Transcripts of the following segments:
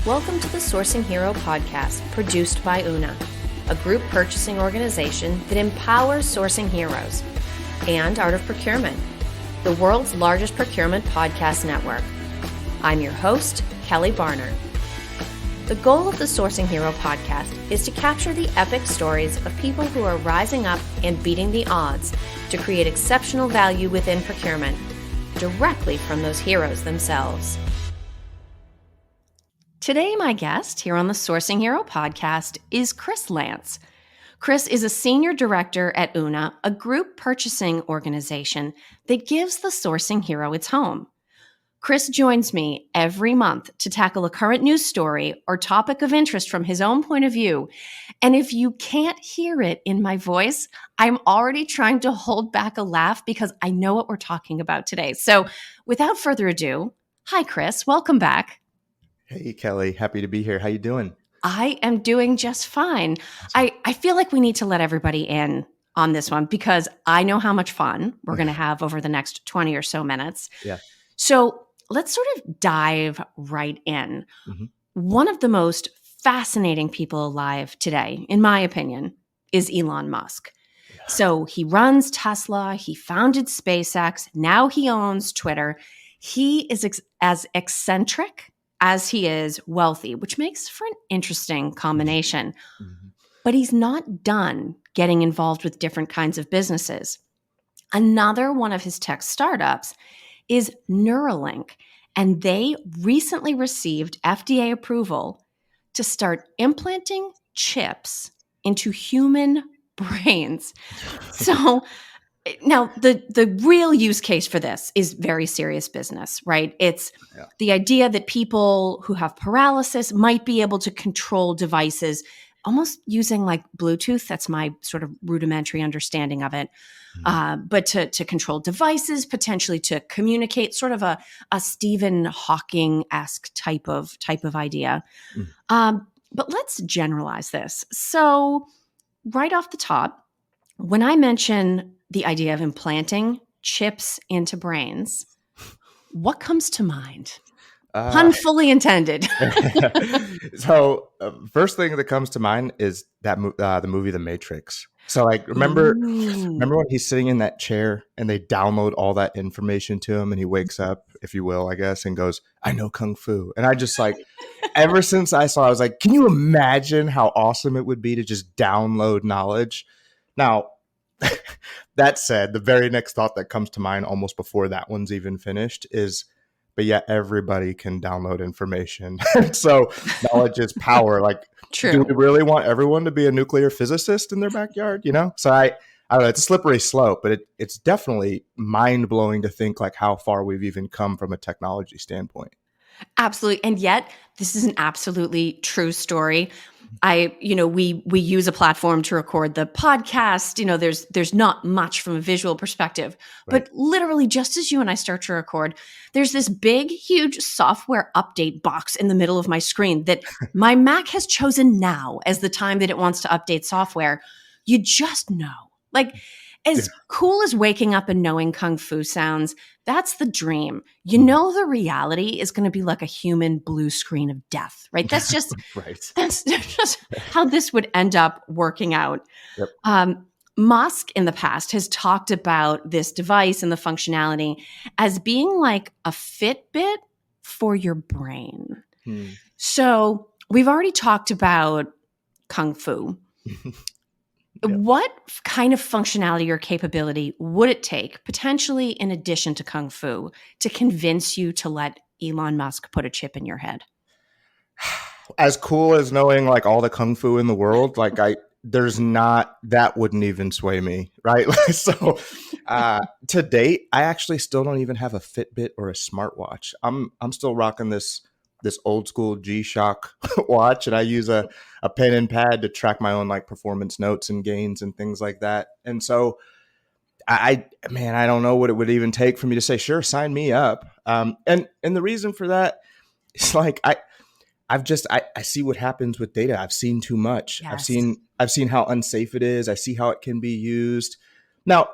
Welcome to the Sourcing Hero podcast, produced by Una, a group purchasing organization that empowers sourcing heroes, and Art of Procurement, the world's largest procurement podcast network. I'm your host, Kelly Barner. The goal of the Sourcing Hero podcast is to capture the epic stories of people who are rising up and beating the odds to create exceptional value within procurement, directly from those heroes themselves. Today, my guest here on the Sourcing Hero podcast is Kris Lance. Kris is a senior director at Una, a group purchasing organization that gives the Sourcing Hero its home. Kris joins me every month to tackle a current news story or topic of interest from his own point of view. And if you can't hear it in my voice, I'm already trying to hold back a laugh because I know what we're talking about today. So without further ado, hi, Kris. Welcome back. Hey, Kelly. Happy to be here. How you doing? I am doing just fine. I feel like we need to let everybody in on this one because I know how much fun we're going to have over the next 20 or so minutes. Yeah. So let's sort of dive right in. Mm-hmm. One of the most fascinating people alive today, in my opinion, is Elon Musk. Yeah. So he runs Tesla. He founded SpaceX. Now he owns Twitter. He is as eccentric as he is wealthy, which makes for an interesting combination. Mm-hmm. But he's not done getting involved with different kinds of businesses. Another one of his tech startups is Neuralink, and they recently received FDA approval to start implanting chips into human brains. So now, the real use case for this is very serious business, right? It's the idea that people who have paralysis might be able to control devices almost using like Bluetooth. That's my sort of rudimentary understanding of it. But to control devices, potentially to communicate, sort of a Stephen Hawking-esque type of idea. But let's generalize this. So right off the top, when I mention the idea of implanting chips into brains, what comes to mind? Pun fully intended. So first thing that comes to mind is that the movie The Matrix. So like remember when he's sitting in that chair and they download all that information to him and he wakes up, if you will, I guess, and goes, "I know Kung Fu." And I just like, ever since I saw it, I was like, can you imagine how awesome it would be to just download knowledge? Now, that said, the very next thought that comes to mind almost before that one's even finished is, but yeah, everybody can download information. So knowledge is power. Like, true. Do we really want everyone to be a nuclear physicist in their backyard? You know? So I don't know, it's a slippery slope, but it's definitely mind blowing to think like how far we've even come from a technology standpoint. Absolutely. And yet this is an absolutely true story. We use a platform to record the podcast. There's not much from a visual perspective, right. But literally just as you and I start to record, there's this big, huge software update box in the middle of my screen that my Mac has chosen now as the time that it wants to update software. You just know, like as cool as waking up and knowing Kung Fu sounds, that's the dream. You know, the reality is going to be like a human blue screen of death, right? That's just, right. That's just how this would end up working out. Yep. Musk in the past has talked about this device and the functionality as being like a Fitbit for your brain. So we've already talked about Kung Fu. Yep. What kind of functionality or capability would it take, potentially in addition to Kung Fu, to convince you to let Elon Musk put a chip in your head? As cool as knowing like all the Kung Fu in the world, like that wouldn't even sway me, right? So to date, I actually still don't even have a Fitbit or a smartwatch. I'm still rocking this old school G-Shock watch, and I use a pen and pad to track my own like performance notes and gains and things like that. And so I don't know what it would even take for me to say, sure, sign me up. And the reason for that is like, I see what happens with data. I've seen too much. Yes. I've seen how unsafe it is. I see how it can be used. Now,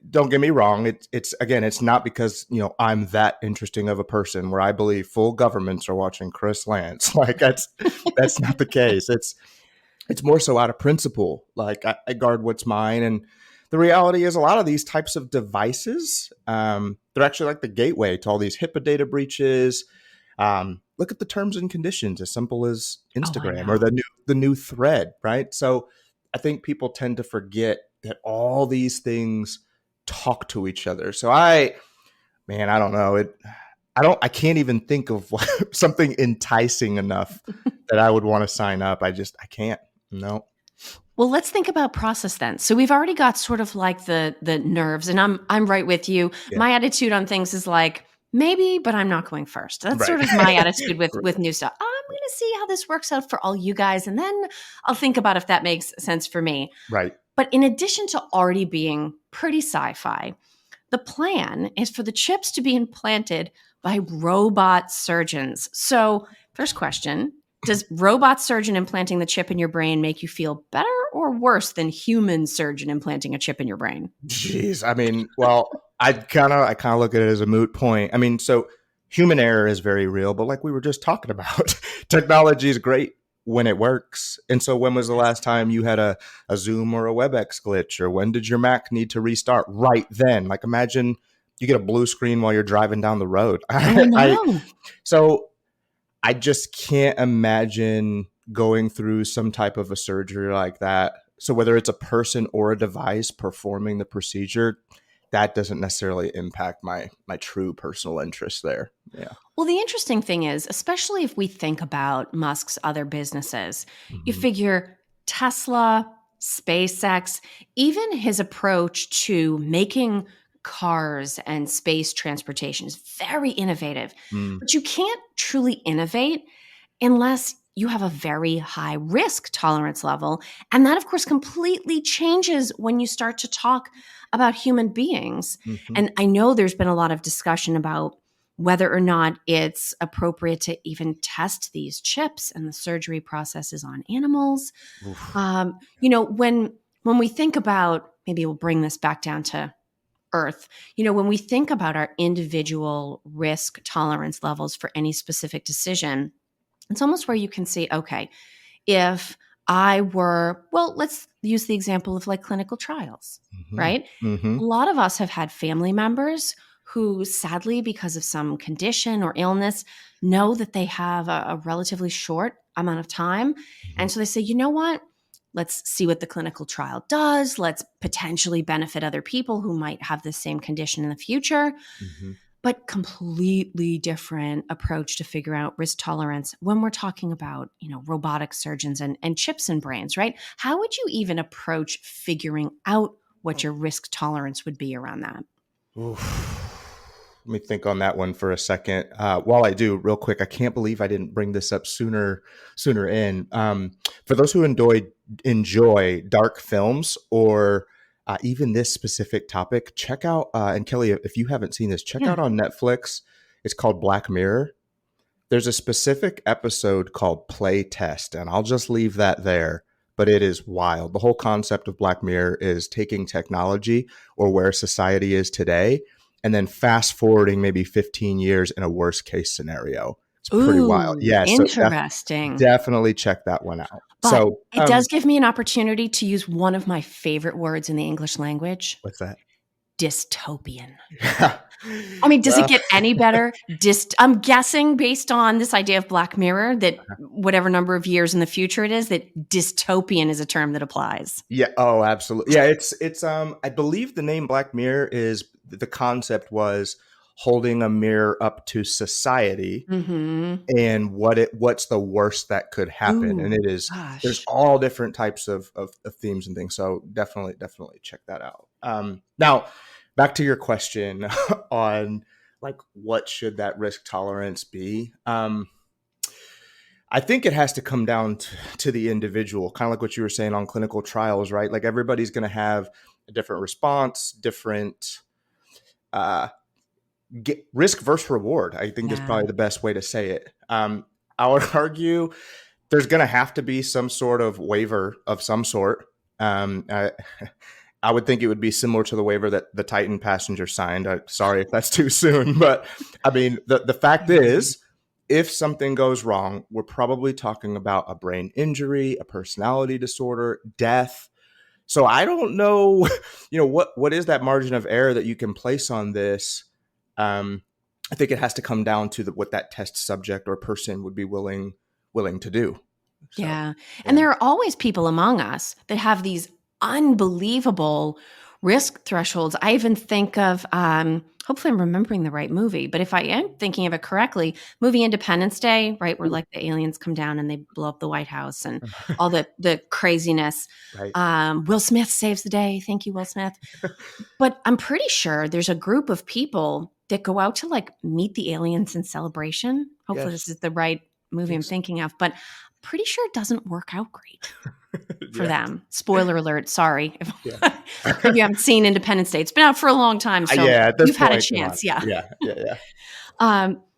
don't get me wrong. It's again, it's not because, I'm that interesting of a person where I believe full governments are watching Kris Lance. Like that's not the case. It's more so out of principle. Like I guard what's mine. And the reality is a lot of these types of devices, they're actually like the gateway to all these HIPAA data breaches. Look at the terms and conditions, as simple as Instagram or the new thread, right? So I think people tend to forget that all these things talk to each other. So I don't know. I can't even think of something enticing enough that I would want to sign up. I can't. No. Well, let's think about process then. So we've already got sort of like the nerves, and I'm right with you. Yeah. My attitude on things is like, maybe, but I'm not going first. That's Right. sort of my attitude with Right. new stuff. I'm going to see how this works out for all you guys, and then I'll think about if that makes sense for me. Right. But in addition to already being pretty sci-fi, the plan is for the chips to be implanted by robot surgeons. So first question, does robot surgeon implanting the chip in your brain make you feel better or worse than human surgeon implanting a chip in your brain? Jeez. I mean, well, I kind of look at it as a moot point. I mean, so human error is very real, but like we were just talking about, technology is great when it works. And so when was the last time you had a Zoom or a WebEx glitch, or when did your Mac need to restart? Right then. Like imagine you get a blue screen while you're driving down the road. So I just can't imagine going through some type of a surgery like that. So whether it's a person or a device performing the procedure, that doesn't necessarily impact my true personal interest there. Yeah. Well, the interesting thing is, especially if we think about Musk's other businesses, you figure Tesla, SpaceX, even his approach to making cars and space transportation is very innovative. But you can't truly innovate unless you have a very high risk tolerance level. And that, of course, completely changes when you start to talk about human beings. And I know there's been a lot of discussion about whether or not it's appropriate to even test these chips and the surgery processes on animals. When we think about, maybe we'll bring this back down to earth, when we think about our individual risk tolerance levels for any specific decision, it's almost where you can say, okay, if I were, well, let's use the example of like clinical trials, right? A lot of us have had family members who sadly, because of some condition or illness, know that they have a relatively short amount of time. And so they say, you know what? Let's see what the clinical trial does. Let's potentially benefit other people who might have the same condition in the future. But completely different approach to figure out risk tolerance when we're talking about, robotic surgeons and chips in brains, right? How would you even approach figuring out what your risk tolerance would be around that? Let me think on that one for a second. While I do, real quick, I can't believe I didn't bring this up sooner in. For those who enjoy dark films or even this specific topic, check out, and Kelly, if you haven't seen this, check out on Netflix. It's called Black Mirror. There's a specific episode called Play Test, and I'll just leave that there. But it is wild. The whole concept of Black Mirror is taking technology or where society is today and then fast forwarding maybe 15 years in a worst case scenario. It's pretty wild. Yeah. Interesting. So definitely check that one out. But it does give me an opportunity to use one of my favorite words in the English language. What's that? Dystopian. I mean, does it get any better? I'm guessing based on this idea of Black Mirror that whatever number of years in the future it is, that dystopian is a term that applies. Yeah. Oh, absolutely. Yeah. It's I believe the name Black Mirror is, the concept was holding a mirror up to society and what's the worst that could happen. And it is, there's all different types of themes and things. So definitely check that out. Now back to your question on like, what should that risk tolerance be? I think it has to come down to the individual, kind of like what you were saying on clinical trials, right? Like everybody's going to have a different response, different risk versus reward. I think is probably the best way to say it. I would argue there's going to have to be some sort of waiver of some sort. I would think it would be similar to the waiver that the Titan passenger signed. Sorry if that's too soon, but I mean, the fact is, if something goes wrong, we're probably talking about a brain injury, a personality disorder, death. So I don't know, what is that margin of error that you can place on this? I think it has to come down to what that test subject or person would be willing to do. So, yeah. And there are always people among us that have these unbelievable risk thresholds. I even think of, hopefully I'm remembering the right movie, but if I am thinking of it correctly, movie Independence Day, right? Where like the aliens come down and they blow up the White House and all the craziness. Right. Will Smith saves the day. Thank you, Will Smith. But I'm pretty sure there's a group of people that go out to like meet the aliens in celebration. Hopefully Yes. this is the right movie I'm thinking of, but pretty sure it doesn't work out great for them. Spoiler alert. Sorry. If you haven't seen Independence Day, it's been out for a long time. So at this you've had a point, chance. Yeah.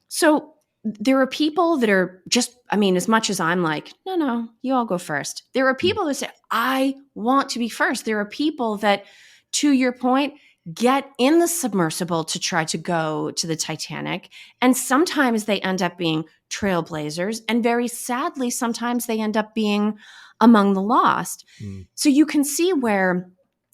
So there are people that are just, I mean, as much as I'm like, no, you all go first. There are people that say, I want to be first. There are people that, to your point, get in the submersible to try to go to the Titanic. And sometimes they end up being trailblazers. And very sadly, sometimes they end up being among the lost. So you can see where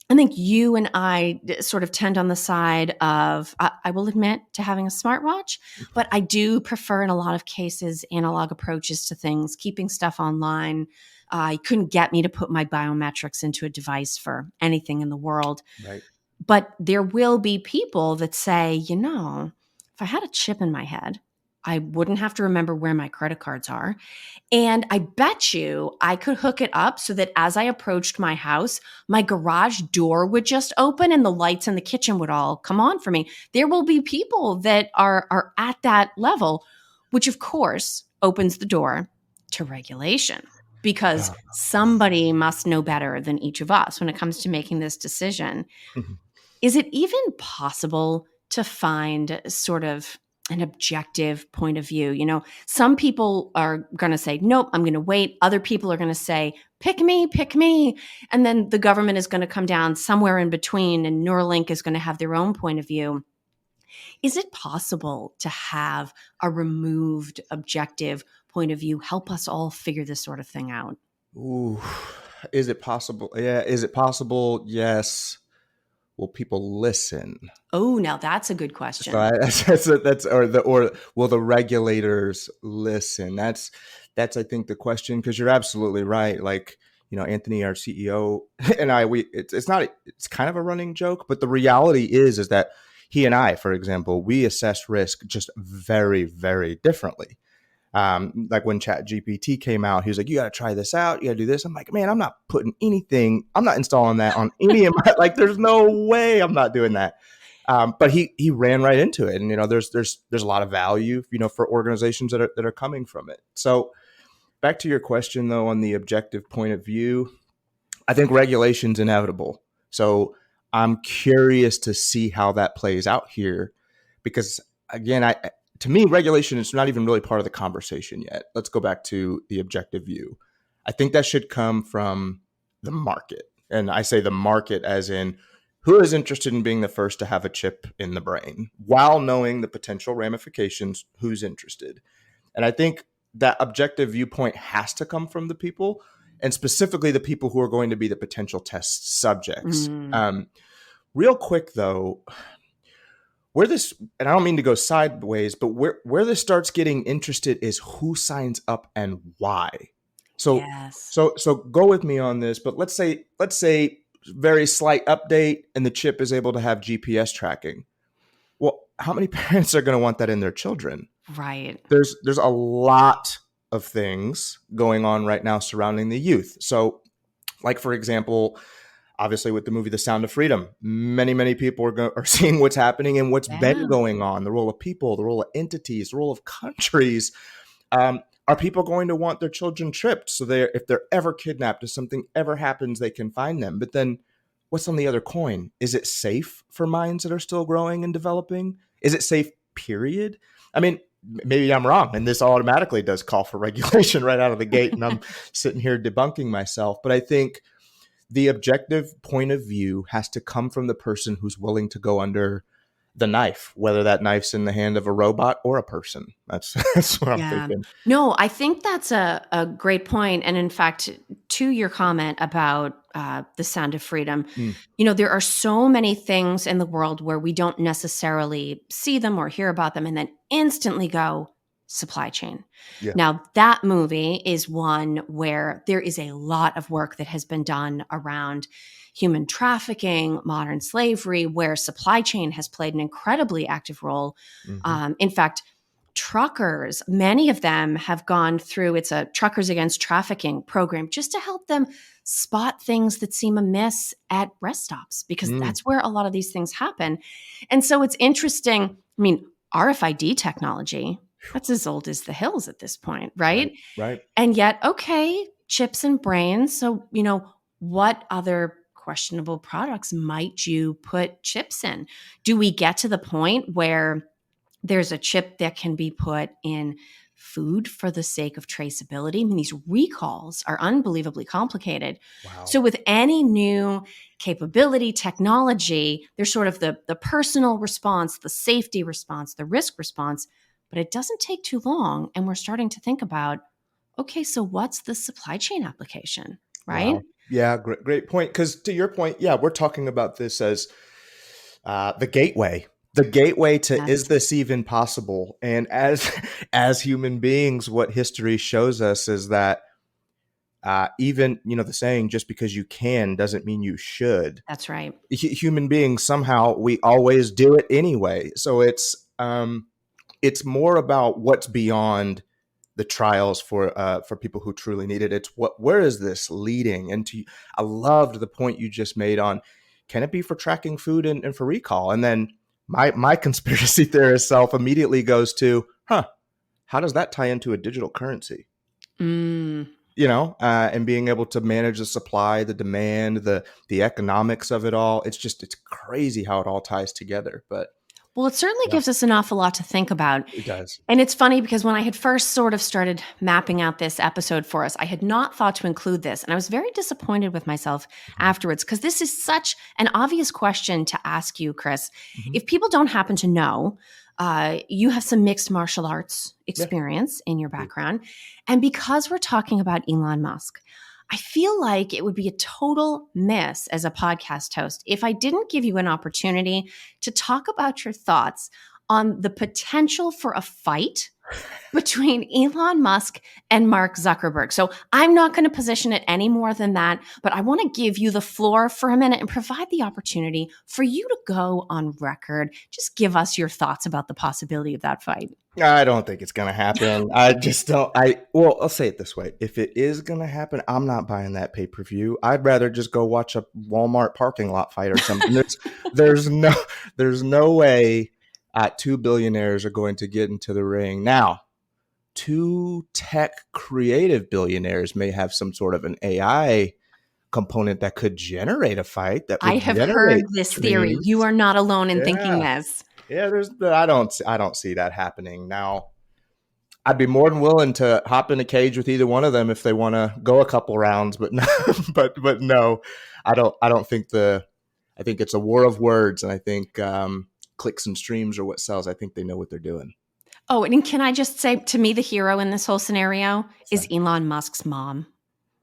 I think you and I sort of tend on the side of, I will admit to having a smartwatch, but I do prefer in a lot of cases analog approaches to things, keeping stuff online. You couldn't get me to put my biometrics into a device for anything in the world. Right. But there will be people that say, if I had a chip in my head, I wouldn't have to remember where my credit cards are. And I bet you I could hook it up so that as I approached my house, my garage door would just open and the lights in the kitchen would all come on for me. There will be people that are at that level, which of course opens the door to regulation, because somebody must know better than each of us when it comes to making this decision. Is it even possible to find sort of an objective point of view? Some people are going to say, nope, I'm going to wait. Other people are going to say, pick me, pick me. And then the government is going to come down somewhere in between, and Neuralink is going to have their own point of view. Is it possible to have a removed objective point of view help us all figure this sort of thing out? Ooh, is it possible? Yeah. Is it possible? Yes. Will people listen? Oh, now that's a good question. So or will the regulators listen? That's I think the question, because you're absolutely right. Like, Anthony, our CEO, and it's kind of a running joke, but the reality is that he and I, for example, we assess risk just very, very differently. Like when ChatGPT came out, he was like, you got to try this out. You got to do this. I'm like, man, I'm not installing that on any of my, like, there's no way I'm not doing that. But he ran right into it. And, there's a lot of value, for organizations that are coming from it. So back to your question though, on the objective point of view, I think regulation's inevitable. So I'm curious to see how that plays out here, because again, to me, regulation is not even really part of the conversation yet. Let's go back to the objective view. I think that should come from the market. And I say the market as in who is interested in being the first to have a chip in the brain, while knowing the potential ramifications, who's interested. And I think that objective viewpoint has to come from the people, and specifically the people who are going to be the potential test subjects. Real quick, though, and I don't mean to go sideways, but where this starts getting interested is who signs up and why. So, so go with me on this. But let's say very slight update, and the chip is able to have GPS tracking. Well, how many parents are going to want that in their children? Right. There's a lot of things going on right now surrounding the youth. So, like, for example, obviously with the movie The Sound of Freedom, many people are seeing what's happening and what's been going on, the role of people, the role of entities, the role of countries. Are people going to want their children tripped so if they're ever kidnapped, if something ever happens, they can find them? But then what's on the other coin? Is it safe for minds that are still growing and developing? Is it safe, period? I mean, maybe I'm wrong, and this automatically does call for regulation right out of the gate, and I'm sitting here debunking myself. But I think the objective point of view has to come from the person who's willing to go under the knife, whether that knife's in the hand of a robot or a person. That's what I'm Yeah. thinking. No, I think that's a great point. And in fact, to your comment about the sound of freedom, Mm, there are so many things in the world where we don't necessarily see them or hear about them and then instantly go, supply chain. yeah. Now, that movie is one where there is a lot of work that has been done around human trafficking, modern slavery, where supply chain has played an incredibly active role. Hmm. In fact, truckers, many of them have gone through, it's a Truckers Against Trafficking program just to help them spot things that seem amiss at rest stops, because Mm, that's where a lot of these things happen. And so it's interesting. I mean, RFID technology, that's as old as the hills at this point, right, right? right. And yet, okay, chips and brains. So, what other questionable products might you put chips in? Do we get to the point where there's a chip that can be put in food for the sake of traceability? I mean, these recalls are unbelievably complicated. Wow. So with any new capability, technology, there's sort of the personal response, the safety response, the risk response, but it doesn't take too long. And we're starting to think about, okay, so what's the supply chain application, right? Wow. Yeah, great point. Because to your point, yeah, we're talking about this as the gateway. The gateway to, is Yes, this even possible? And as as human beings, what history shows us is that even the saying, just because you can doesn't mean you should. that's right. Human beings, somehow we always do it anyway. So it's more about what's beyond the trials for people who truly need it. It's where is this leading? And I loved the point you just made on, can it be for tracking food and for recall? And then my conspiracy theorist self immediately goes to, how does that tie into a digital currency? Mm. And being able to manage the supply, the demand, the economics of it all. It's crazy how it all ties together. But Well, it certainly yeah, gives us an awful lot to think about. it does. And it's funny because when I had first sort of started mapping out this episode for us, I had not thought to include this. And I was very disappointed with myself Mhm. afterwards, because this is such an obvious question to ask you, Kris. Mhm. If people don't happen to know, you have some mixed martial arts Yeah. experience in your background. And because we're talking about Elon Musk, I feel like it would be a total miss as a podcast host if I didn't give you an opportunity to talk about your thoughts on the potential for a fight between Elon Musk and Mark Zuckerberg. So I'm not going to position it any more than that, but I want to give you the floor for a minute and provide the opportunity for you to go on record. Just give us your thoughts about the possibility of that fight. I don't think it's gonna happen. I just don't. Well, I'll say it this way: if it is gonna happen, I'm not buying that pay per view. I'd rather just go watch a Walmart parking lot fight or something. There's no there's no way two billionaires are going to get into the ring. Now, two tech creative billionaires may have some sort of an AI component that could generate a fight, that I would have heard generate this theory. You streams. are not alone in thinking Yeah. this. Yeah, I don't see that happening. Now, I'd be more than willing to hop in a cage with either one of them if they want to go a couple rounds, but no, but no, I don't think I think it's a war of words, and I think clicks and streams are what sells. I think they know what they're doing. Oh, and can I just say, to me, the hero in this whole scenario is So, Elon Musk's mom.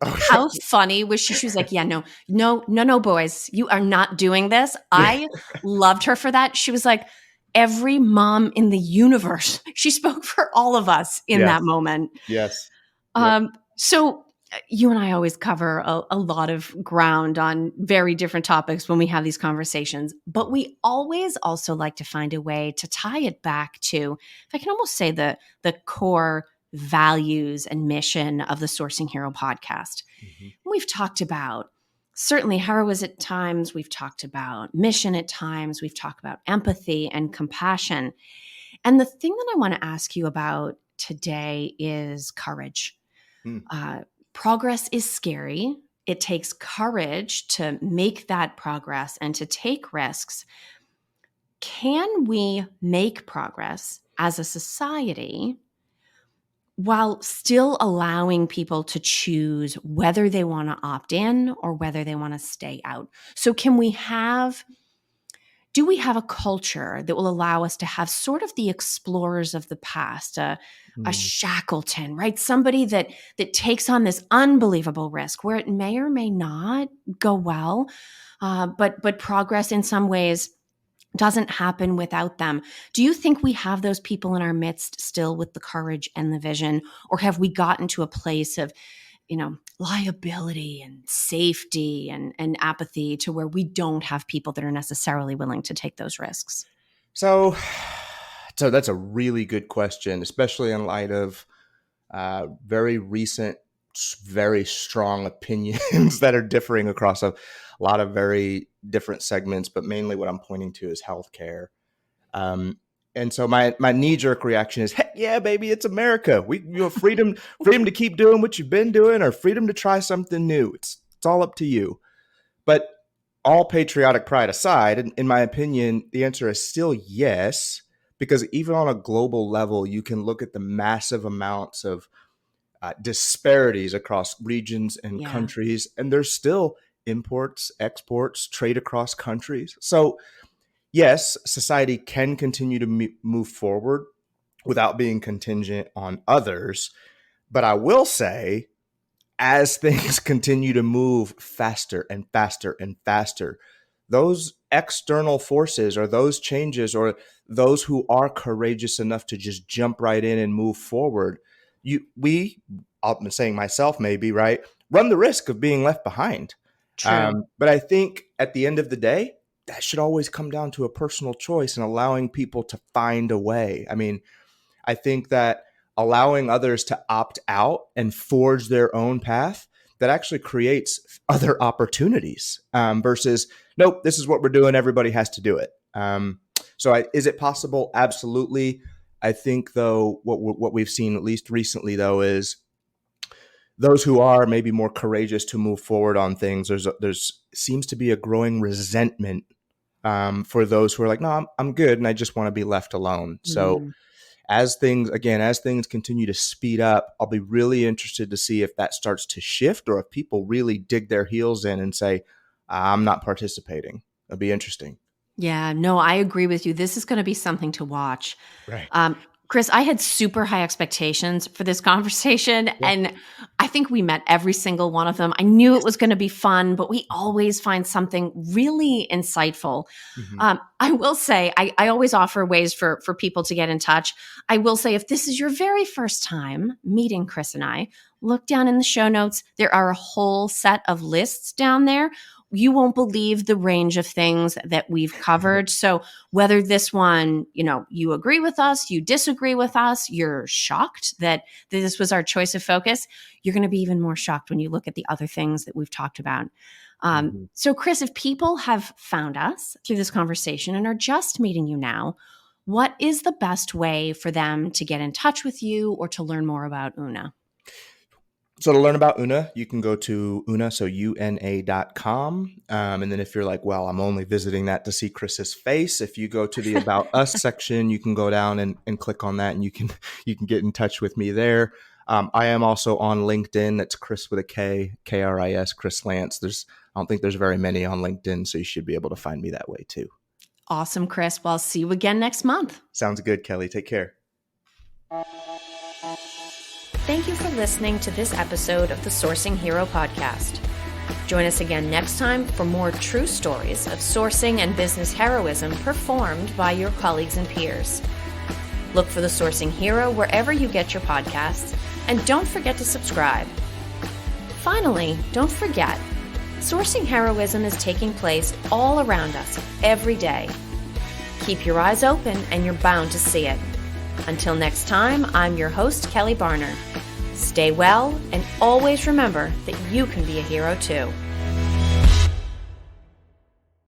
oh, How funny was she? She was like, yeah, no, no, no, no, boys, you are not doing this. yeah, I loved her for that. She was like, every mom in the universe. She spoke for all of us in yes, that moment. yes, yep. So you and I always cover a lot of ground on very different topics when we have these conversations, but we always also like to find a way to tie it back to, if I can almost say, the core values and mission of the Sourcing Hero podcast. Mhm. We've talked about certainly heroism at times. We've talked about mission at times. We've talked about empathy and compassion. And the thing that I want to ask you about today is courage. Mm. Progress is scary. It takes courage to make that progress and to take risks. Can we make progress as a society while still allowing people to choose whether they want to opt in or whether they want to stay out. So do we have a culture that will allow us to have sort of the explorers of the past, a Shackleton, right? Somebody that takes on this unbelievable risk where it may or may not go well, but progress in some ways doesn't happen without them. Do you think we have those people in our midst still with the courage and the vision, or have we gotten to a place of, liability and safety and apathy to where we don't have people that are necessarily willing to take those risks? So that's a really good question, especially in light of very recent, very strong opinions that are differing across a lot of very different segments, but mainly what I'm pointing to is healthcare. And so my knee-jerk reaction is, heck yeah, baby, it's America. You have freedom to keep doing what you've been doing, or freedom to try something new. It's all up to you. But all patriotic pride aside, in my opinion, the answer is still yes, because even on a global level, you can look at the massive amounts of disparities across regions and countries, and there's still imports, exports, trade across countries. So yes, society can continue to move forward without being contingent on others. But I will say, as things continue to move faster and faster and faster, those external forces or those changes or those who are courageous enough to just jump right in and move forward, I'm saying myself maybe, right, run the risk of being left behind. But I think at the end of the day, that should always come down to a personal choice and allowing people to find a way. I mean, I think that allowing others to opt out and forge their own path, that actually creates other opportunities versus, nope, this is what we're doing. Everybody has to do it. Is it possible? Absolutely. I think, though, what we've seen, at least recently, though, is those who are maybe more courageous to move forward on things, there's seems to be a growing resentment for those who are like, no, I'm good, and I just want to be left alone. So as things continue to speed up, I'll be really interested to see if that starts to shift or if people really dig their heels in and say, I'm not participating. It'll be interesting. Yeah, no, I agree with you. This is going to be something to watch. Right. Kris, I had super high expectations for this conversation, and I think we met every single one of them. I knew it was going to be fun, but we always find something really insightful. I will say, I always offer ways for people to get in touch. I will say, if this is your very first time meeting Kris and I, look down in the show notes. There are a whole set of lists down there. You won't believe the range of things that we've covered. So whether this one, you agree with us, you disagree with us, you're shocked that this was our choice of focus, you're going to be even more shocked when you look at the other things that we've talked about. So Kris, if people have found us through this conversation and are just meeting you now, what is the best way for them to get in touch with you or to learn more about Una? So to learn about Una, you can go to Una, so UNA.com. And then if you're like, well, I'm only visiting that to see Kris's face, if you go to the About Us section, you can go down and click on that, and you can get in touch with me there. I am also on LinkedIn. That's Kris with a K, Kris, Kris Lance. I don't think there's very many on LinkedIn, so you should be able to find me that way too. Awesome, Kris. Well, I'll see you again next month. Sounds good, Kelly. Take care. Thank you for listening to this episode of the Sourcing Hero podcast. Join us again next time for more true stories of sourcing and business heroism performed by your colleagues and peers. Look for the Sourcing Hero wherever you get your podcasts, and don't forget to subscribe. Finally, don't forget, sourcing heroism is taking place all around us every day. Keep your eyes open and you're bound to see it. Until next time, I'm your host, Kelly Barner. Stay well, and always remember that you can be a hero too.